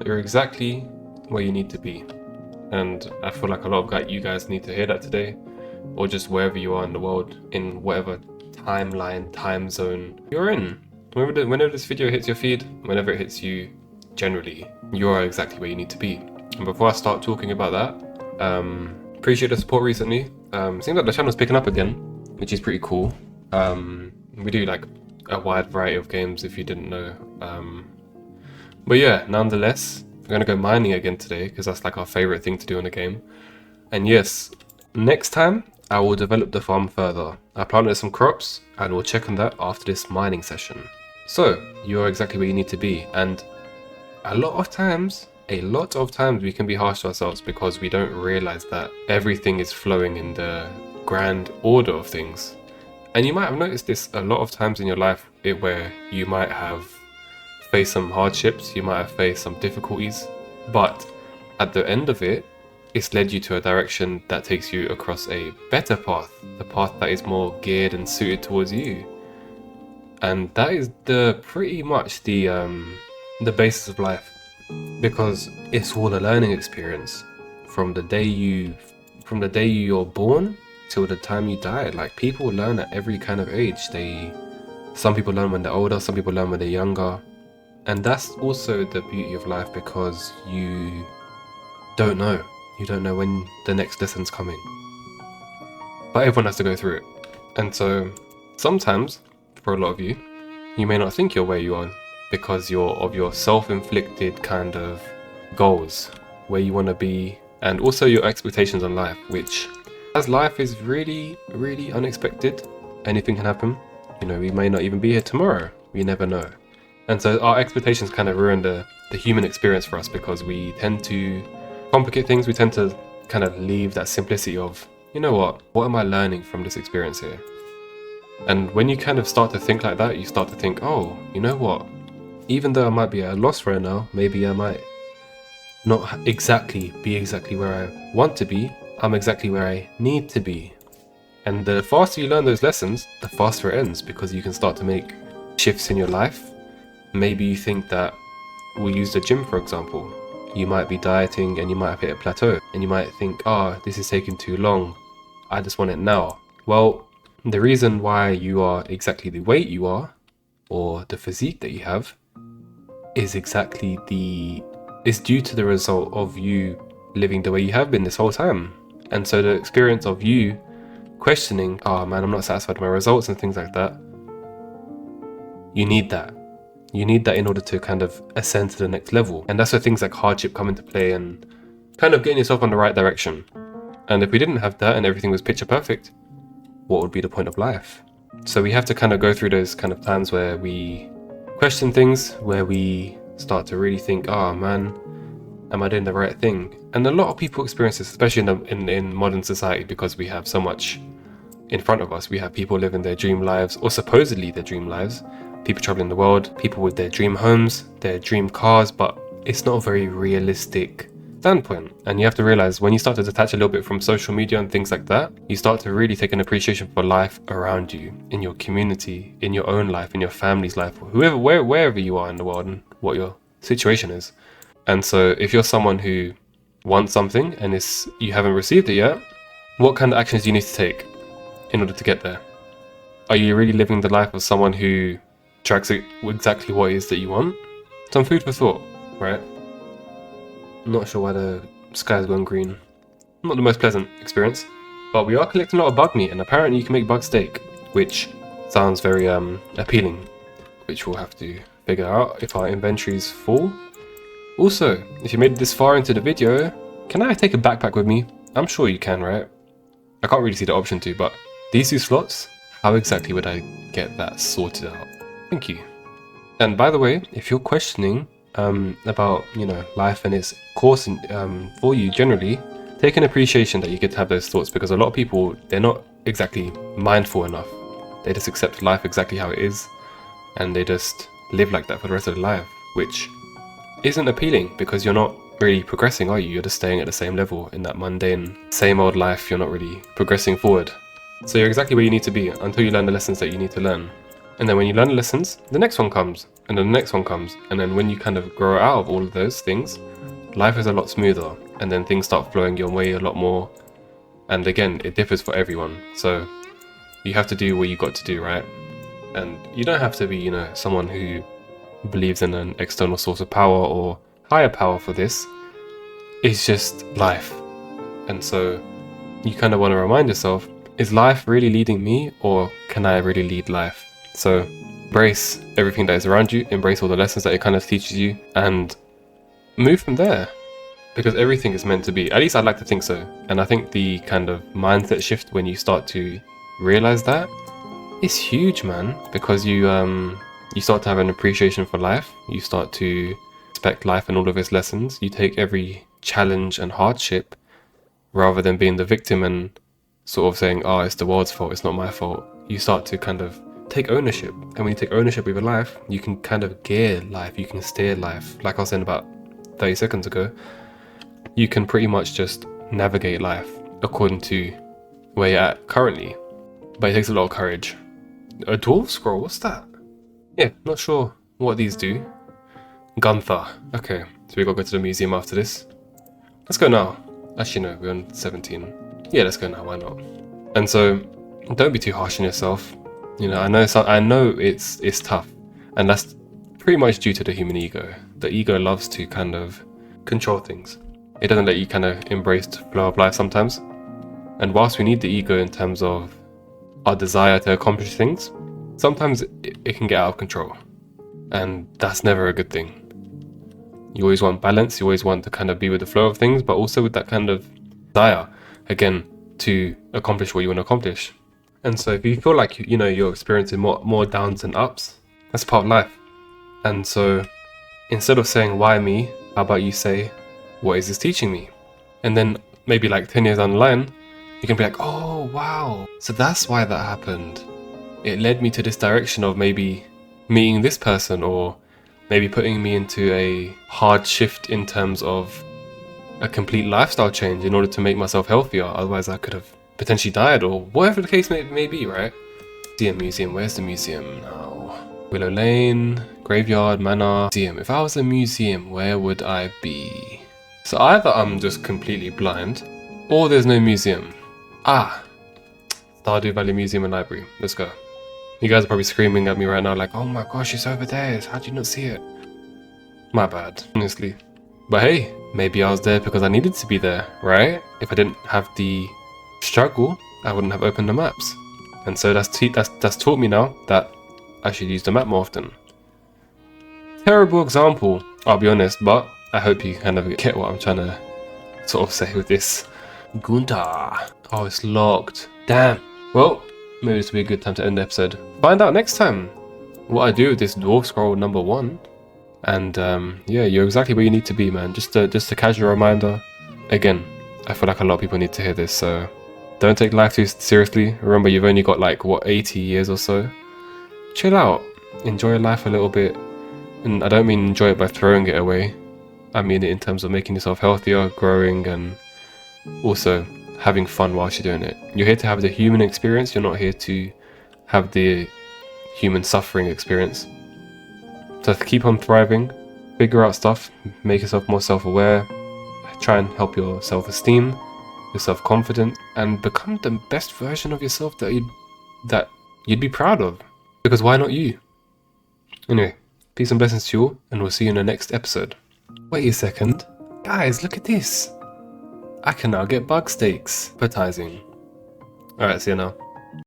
You're exactly where you need to be. And I feel like a lot of you guys need to hear that today, or just wherever you are in the world, in whatever timeline, time zone you're in. Whenever this video hits your feed, whenever it hits you, generally, you are exactly where you need to be. And before I start talking about that, appreciate the support recently. Seems like the channel's picking up again, which is pretty cool. We do like a wide variety of games if you didn't know. But yeah, nonetheless, we're gonna go mining again today because that's like our favorite thing to do in the game. And yes, next time I will develop the farm further. I planted some crops and we'll check on that after this mining session. So you're exactly where you need to be, and a lot of times we can be harsh to ourselves because we don't realize that everything is flowing in the grand order of things. And you might have noticed this a lot of times in your life where you might have faced some hardships, you might have faced some difficulties, but at the end of it, it's led you to a direction that takes you across a better path, the path that is more geared and suited towards you. And that is pretty much the basis of life, because it's all a learning experience from the day you're born till the time you die. Like, people learn at every kind of age. Some people learn when they're older, some people learn when they're younger. And that's also the beauty of life, because you don't know. You don't know when the next lesson's coming. But everyone has to go through it. And so sometimes, for a lot of you, you may not think you're where you are because of your self-inflicted kind of goals, where you want to be, and also your expectations on life, which, as life is really, really unexpected, anything can happen. You know, we may not even be here tomorrow. We never know. And so our expectations kind of ruin the human experience for us, because we tend to complicate things. We tend to kind of leave that simplicity of, you know what am I learning from this experience here? And when you kind of start to think like that, you start to think, oh, you know what? Even though I might be at a loss right now, maybe I might not be exactly where I want to be. I'm exactly where I need to be. And the faster you learn those lessons, the faster it ends, because you can start to make shifts in your life. Maybe you think that, we'll use the gym for example. You might be dieting and you might have hit a plateau, and you might think, this is taking too long. I just want it now. Well, the reason why you are exactly the weight you are, or the physique that you have, is due to the result of you living the way you have been this whole time. And so the experience of you questioning, oh man, I'm not satisfied with my results and things like that, you need that. You need that in order to kind of ascend to the next level. And that's where things like hardship come into play and kind of getting yourself on the right direction. And if we didn't have that and everything was picture perfect, what would be the point of life? So we have to kind of go through those kind of times where we question things, where we start to really think, oh man, am I doing the right thing? And a lot of people experience this, especially in modern society, because we have so much in front of us. We have people living their dream lives, or supposedly their dream lives, people traveling the world, people with their dream homes, their dream cars, but it's not a very realistic standpoint. And you have to realize, when you start to detach a little bit from social media and things like that, you start to really take an appreciation for life around you, in your community, in your own life, in your family's life, wherever you are in the world and what your situation is. And so if you're someone who wants something and you haven't received it yet, what kind of actions do you need to take in order to get there? Are you really living the life of someone who tracks exactly what it is that you want? Some food for thought, right? Not sure why the sky's gone green. Not the most pleasant experience. But we are collecting a lot of bug meat, and apparently you can make bug steak, which sounds very appealing, which we'll have to figure out if our inventory's full. Also, if you made it this far into the video, can I take a backpack with me? I'm sure you can, right? I can't really see the option to, but these two slots, how exactly would I get that sorted out? Thank you. And by the way, if you're questioning about, life and its course for you generally, take an appreciation that you get to have those thoughts, because a lot of people, they're not exactly mindful enough. They just accept life exactly how it is, and they just live like that for the rest of their life, which isn't appealing, because you're not really progressing, are you? You're just staying at the same level in that mundane, same old life. You're not really progressing forward. So you're exactly where you need to be until you learn the lessons that you need to learn. And then when you learn the lessons, the next one comes, and then the next one comes. And then when you kind of grow out of all of those things, life is a lot smoother. And then things start flowing your way a lot more. And again, it differs for everyone. So you have to do what you got to do, right? And you don't have to be, you know, someone who believes in an external source of power or higher power for this. It's just life. And so you kind of want to remind yourself, is life really leading me, or can I really lead life? So embrace everything that is around you, embrace all the lessons that it kind of teaches you, and move from there. Because everything is meant to be. At least I'd like to think so. And I think the kind of mindset shift when you start to realize that is huge, man. Because you start to have an appreciation for life. You start to respect life and all of its lessons. You take every challenge and hardship rather than being the victim and sort of saying, oh, it's the world's fault, it's not my fault. You start to kind of take ownership. And when you take ownership of your life, you can kind of gear life, you can steer life. Like I was saying about 30 seconds ago, you can pretty much just navigate life according to where you're at currently. But it takes a lot of courage. A dwarf scroll, what's that? Yeah, not sure what these do. Gunther. Okay, so we gotta go to the museum after this. Let's go now. Actually no, we're on 17. Yeah, let's go now, why not? And so, don't be too harsh on yourself. You know, I know it's tough. And that's pretty much due to the human ego. The ego loves to kind of control things. It doesn't let you kind of embrace the flow of life sometimes. And whilst we need the ego in terms of our desire to accomplish things, sometimes it can get out of control. And that's never a good thing. You always want balance, you always want to kind of be with the flow of things, but also with that kind of desire, again, to accomplish what you want to accomplish. And so if you feel like, you know, you're experiencing more downs and ups, that's part of life. And so instead of saying, why me, how about you say, what is this teaching me? And then maybe like 10 years down the line, you can be like, oh, wow. So that's why that happened. It led me to this direction of maybe meeting this person, or maybe putting me into a hard shift in terms of a complete lifestyle change in order to make myself healthier. Otherwise I could have potentially died, or whatever the case may be, right? Museum, where's the museum now? Willow Lane, Graveyard, Manor, Museum. If I was a museum, where would I be? So either I'm just completely blind, or there's no museum. Stardew Valley Museum and Library. Let's go. You guys are probably screaming at me right now like, oh my gosh, it's over there. How do you not see it? My bad, honestly. But hey, maybe I was there because I needed to be there, right? If I didn't have the struggle, I wouldn't have opened the maps. And so that's taught me now that I should use the map more often. Terrible example, I'll be honest, but I hope you kind of get what I'm trying to sort of say with this. Gunther. Oh, it's locked. Damn. Well, maybe this will be a good time to end the episode. Find out next time what I do with this dwarf scroll number 1. And yeah, you're exactly where you need to be, man. Just a casual reminder. Again, I feel like a lot of people need to hear this, so don't take life too seriously. Remember, you've only got like, what, 80 years or so? Chill out. Enjoy life a little bit. And I don't mean enjoy it by throwing it away. I mean it in terms of making yourself healthier, growing, and also having fun whilst you're doing it. You're here to have the human experience. You're not here to have the human suffering experience. So keep on thriving, figure out stuff, make yourself more self-aware, try and help your self-esteem, your self-confidence, and become the best version of yourself that you'd be proud of. Because why not you? Anyway, peace and blessings to you all, and we'll see you in the next episode. Wait a second. Guys, look at this. I can now get bug steaks. Appetizing. Alright, see you now.